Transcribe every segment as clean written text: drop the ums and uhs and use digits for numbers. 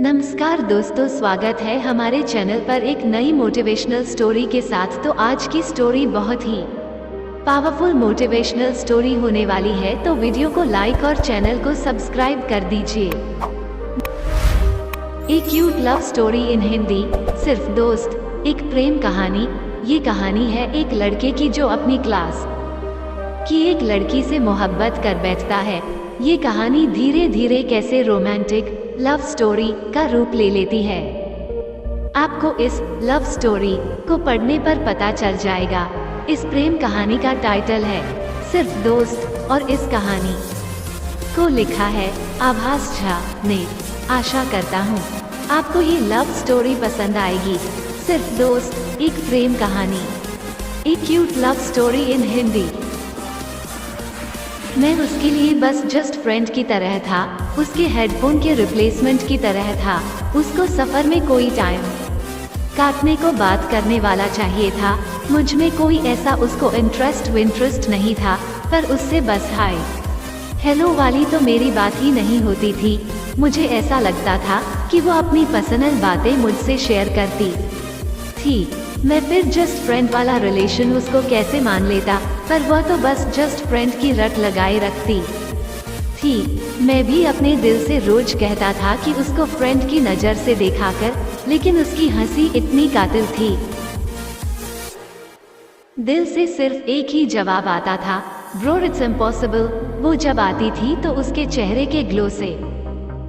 नमस्कार दोस्तों, स्वागत है हमारे चैनल पर एक नई मोटिवेशनल स्टोरी के साथ। तो आज की स्टोरी बहुत ही पावरफुल मोटिवेशनल स्टोरी होने वाली है, तो वीडियो को लाइक और चैनल को सब्सक्राइब कर दीजिए। एक cute love story in Hindi, सिर्फ दोस्त, एक प्रेम कहानी। ये कहानी है एक लड़के की जो अपनी क्लास की एक लड़की से मोहब्बत कर बैठता है। ये कहानी धीरे धीरे कैसे रोमांटिक लव स्टोरी का रूप ले लेती है, आपको इस लव स्टोरी को पढ़ने पर पता चल जाएगा। इस प्रेम कहानी का टाइटल है सिर्फ दोस्त और इस कहानी को लिखा है आभास झा ने। आशा करता हूँ आपको ये लव स्टोरी पसंद आएगी। सिर्फ दोस्त, एक प्रेम कहानी, एक cute love story in Hindi. मैं उसके लिए बस जस्ट फ्रेंड की तरह था, उसके हेडफोन के रिप्लेसमेंट की तरह था। उसको सफर में कोई टाइम काटने को बात करने वाला चाहिए था। मुझ में कोई ऐसा उसको इंटरेस्ट नहीं था, पर उससे बस हाय हेलो वाली तो मेरी बात ही नहीं होती थी। मुझे ऐसा लगता था कि वो अपनी पर्सनल बातें मुझसे शेयर करती थी। मैं फिर जस्ट फ्रेंड वाला रिलेशन उसको कैसे मान लेता, पर वह तो बस जस्ट फ्रेंड की रट लगाए रखती थी। मैं भी अपने दिल से रोज कहता था कि उसको फ्रेंड की नज़र से देखा कर, लेकिन उसकी हंसी इतनी कातिल थी। दिल से सिर्फ एक ही जवाब आता था, ब्रो इट्स इम्पॉसिबल। वो जब आती थी तो उसके चेहरे के ग्लो से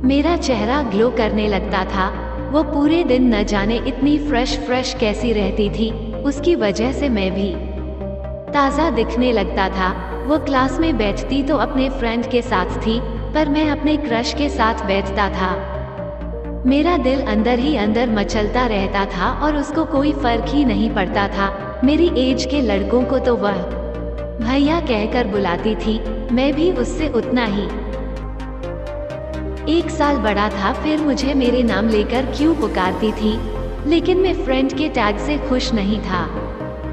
मेरा चेहरा ग्लो करने लगता था। वो पूरे दिन न जाने इतनी फ्रेश कैसी रहती थी, उसकी वजह से मैं भी ताज़ा दिखने लगता था। वो क्लास में बैठती तो अपने फ्रेंड के साथ थी, पर मैं अपने क्रश के साथ बैठता था। मेरा दिल अंदर ही अंदर मचलता रहता था और उसको कोई फर्क ही नहीं पड़ता था। मेरी एज के लड़कों को तो वह भैया कहकर बुलाती थी, मैं भी उससे उतना ही। एक साल बड़ा था, फिर मुझे मेरे नाम लेकर क्यों पुकारती थी, लेकिन मैं फ्रेंड के टैग से खुश नहीं था।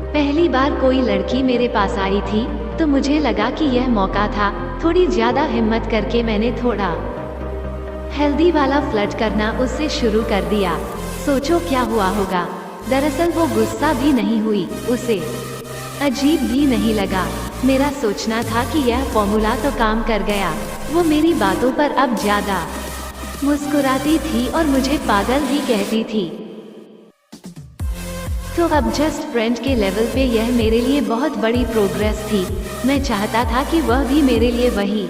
पहली बार कोई लड़की मेरे पास आई थी तो मुझे लगा कि यह मौका था। थोड़ी ज्यादा हिम्मत करके मैंने थोड़ा हेल्दी वाला फ्लर्ट करना उससे शुरू कर दिया। सोचो क्या हुआ होगा। दरअसल वो गुस्सा भी नहीं हुई, उसे अजीब भी नहीं लगा। मेरा सोचना था कि यह फॉर्मूला तो काम कर गया। वो मेरी बातों पर अब ज्यादा मुस्कुराती थी और मुझे पागल भी कहती थी। तो अब जस्ट फ्रेंड के लेवल पे यह मेरे लिए बहुत बड़ी प्रोग्रेस थी। मैं चाहता था कि वह भी मेरे लिए वही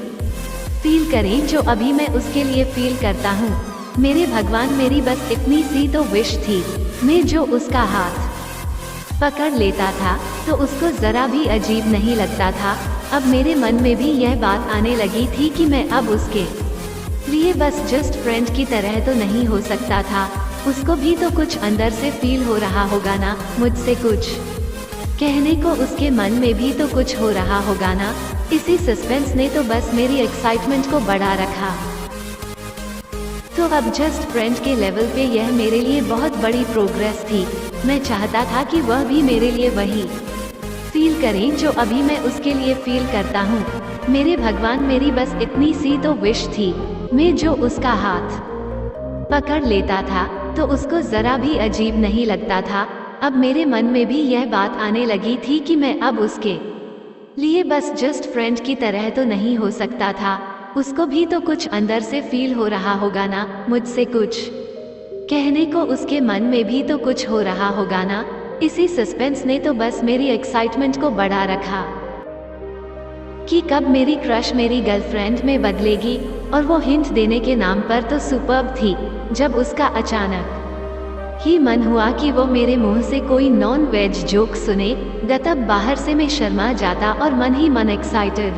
फील करे जो अभी मैं उसके लिए फील करता हूँ। मेरे भगवान, मेरी बस इतनी सी तो विश थी। मैं जो उसका हाथ पकड़ लेता था तो उसको जरा भी अजीब नहीं लगता था। अब मेरे मन में भी यह बात आने लगी थी कि मैं अब उसके लिए बस जस्ट फ्रेंड की तरह तो नहीं हो सकता था। उसको भी तो कुछ अंदर से फील हो रहा होगा ना, मुझसे कुछ कहने को उसके मन में भी तो कुछ हो रहा होगा ना। इसी सस्पेंस ने तो बस मेरी एक्साइटमेंट को बढ़ा रखा। तो अब जस्ट फ्रेंड के लेवल पे यह मेरे लिए बहुत बड़ी प्रोग्रेस थी। मैं चाहता था कि वह भी मेरे लिए वही फील करें जो अभी मैं उसके लिए फील करता हूँ। मेरे भगवान, मेरी बस इतनी सी तो विश थी। मैं जो उसका हाथ पकड़ लेता था तो उसको जरा भी अजीब नहीं लगता था। अब मेरे मन में भी यह बात आने लगी थी कि मैं अब उसके लिए बस जस्ट फ्रेंड की तरह तो नहीं हो सकता था। उसको भी तो कुछ अंदर से फील हो रहा होगा ना, मुझसे कुछ कहने को उसके मन में भी तो कुछ हो रहा होगा ना। इसी सस्पेंस ने तो बस मेरी एक्साइटमेंट को बढ़ा रखा कि कब मेरी क्रश मेरी गर्लफ्रेंड में बदलेगी। और वो हिंट देने के नाम पर तो सुपर्ब थी, जब उसका अचानक ही मन हुआ कि वो मेरे मुंह से कोई नॉन वेज जोक सुने। तब बाहर से मैं शर्मा जाता और मन ही मन एक्साइटेड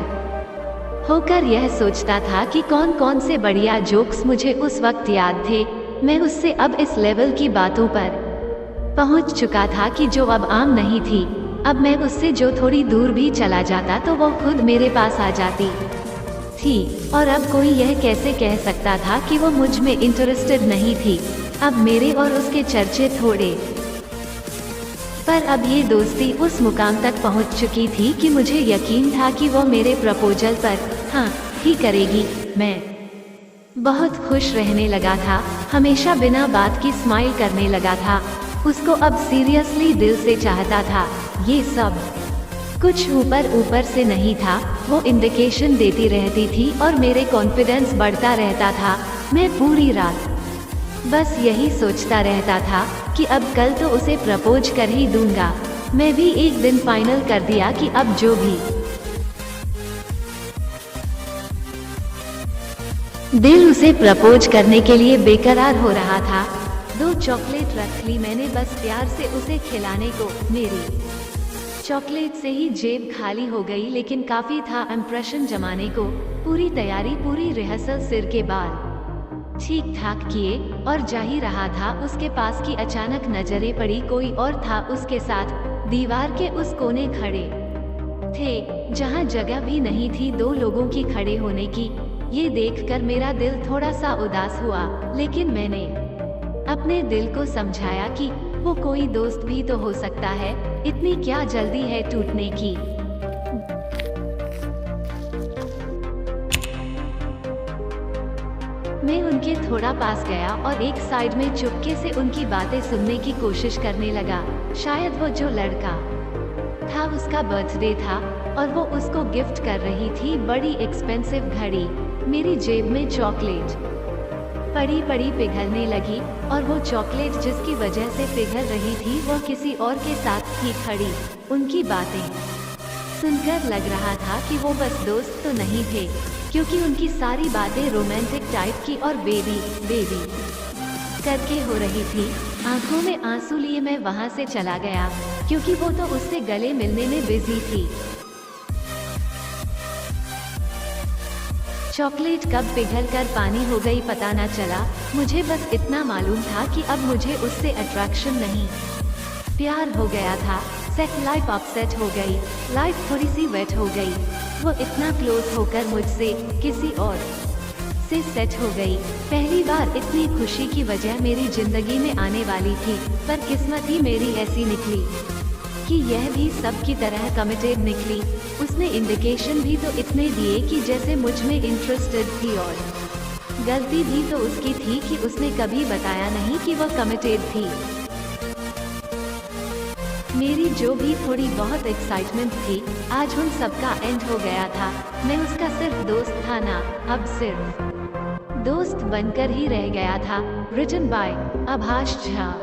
होकर यह सोचता था कि कौन कौन से बढ़िया जोक्स मुझे उस वक्त याद थे। मैं उससे अब इस लेवल की बातों पर पहुंच चुका था कि जो अब आम नहीं थी। अब मैं उससे जो थोड़ी दूर भी चला जाता तो वो खुद मेरे पास आ जाती थी। और अब कोई यह कैसे कह सकता था कि वो मुझ में इंटरेस्टेड नहीं थी। अब मेरे और उसके चर्चे थोड़े, पर अब ये दोस्ती उस मुकाम तक पहुंच चुकी थी कि मुझे यकीन था कि वो मेरे प्रपोजल पर हाँ ही करेगी। मैं बहुत खुश रहने लगा था, हमेशा बिना बात की स्माइल करने लगा था। उसको अब सीरियसली दिल से चाहता था। ये सब कुछ ऊपर ऊपर से नहीं था, वो इंडिकेशन देती रहती थी और मेरे कॉन्फिडेंस बढ़ता रहता था। मैं पूरी रात बस यही सोचता रहता था कि अब कल तो उसे प्रपोज कर ही दूंगा। मैं भी एक दिन फाइनल कर दिया कि अब जो भी दिल उसे प्रपोज करने के लिए बेकरार हो रहा था। 2 चॉकलेट रख ली मैंने बस प्यार से उसे खिलाने को। मेरी चॉकलेट से ही जेब खाली हो गई, लेकिन काफी था इम्प्रेशन जमाने को। पूरी तैयारी, पूरी रिहर्सल, सिर के बाल ठीक ठाक किए और जा ही रहा था, उसके पास की अचानक नजरें पड़ी। कोई और था उसके साथ, दीवार के उस कोने खड़े थे जहां जगह भी नहीं थी 2 लोगों की खड़े होने की। ये देखकर मेरा दिल थोड़ा सा उदास हुआ, लेकिन मैंने अपने दिल को समझाया कि वो कोई दोस्त भी तो हो सकता है, इतनी क्या जल्दी है टूटने की। मैं उनके थोड़ा पास गया और एक साइड में चुपके से उनकी बातें सुनने की कोशिश करने लगा। शायद वो जो लड़का था उसका बर्थडे था और वो उसको गिफ्ट कर रही थी बड़ी एक्सपेंसिव घड़ी। मेरी जेब में चॉकलेट पड़ी पड़ी पिघलने लगी और वो चॉकलेट जिसकी वजह से पिघल रही थी वो किसी और के साथ थी खड़ी। उनकी बातें सुनकर लग रहा था कि वो बस दोस्त तो नहीं थे, क्योंकि उनकी सारी बातें रोमांटिक टाइप की और बेबी बेबी करके हो रही थी। आंखों में आंसू लिए मैं वहां से चला गया, क्योंकि वो तो उससे गले मिलने में बिजी थी। चॉकलेट कब पिघल कर पानी हो गई पता न चला। मुझे बस इतना मालूम था कि अब मुझे उससे अट्रैक्शन नहीं, प्यार हो गया था। सेट लाइफ अपसेट हो गई, लाइफ थोड़ी सी वेट हो गई। वो इतना क्लोज होकर मुझसे किसी और से सेट हो गई। पहली बार इतनी खुशी की वजह मेरी जिंदगी में आने वाली थी, पर किस्मत ही मेरी ऐसी निकली कि यह भी सब की तरह कमिटेड निकली। उसने इंडिकेशन भी तो इतने दिए कि जैसे मुझ में इंटरेस्टेड थी, और गलती भी तो उसकी थी कि उसने कभी बताया नहीं कि वह कमिटेड थी। मेरी जो भी थोड़ी बहुत एक्साइटमेंट थी, आज उन सबका एंड हो गया था। मैं उसका सिर्फ दोस्त था ना, अब सिर्फ दोस्त बनकर ही रह गया था। Written by Abhash Jha.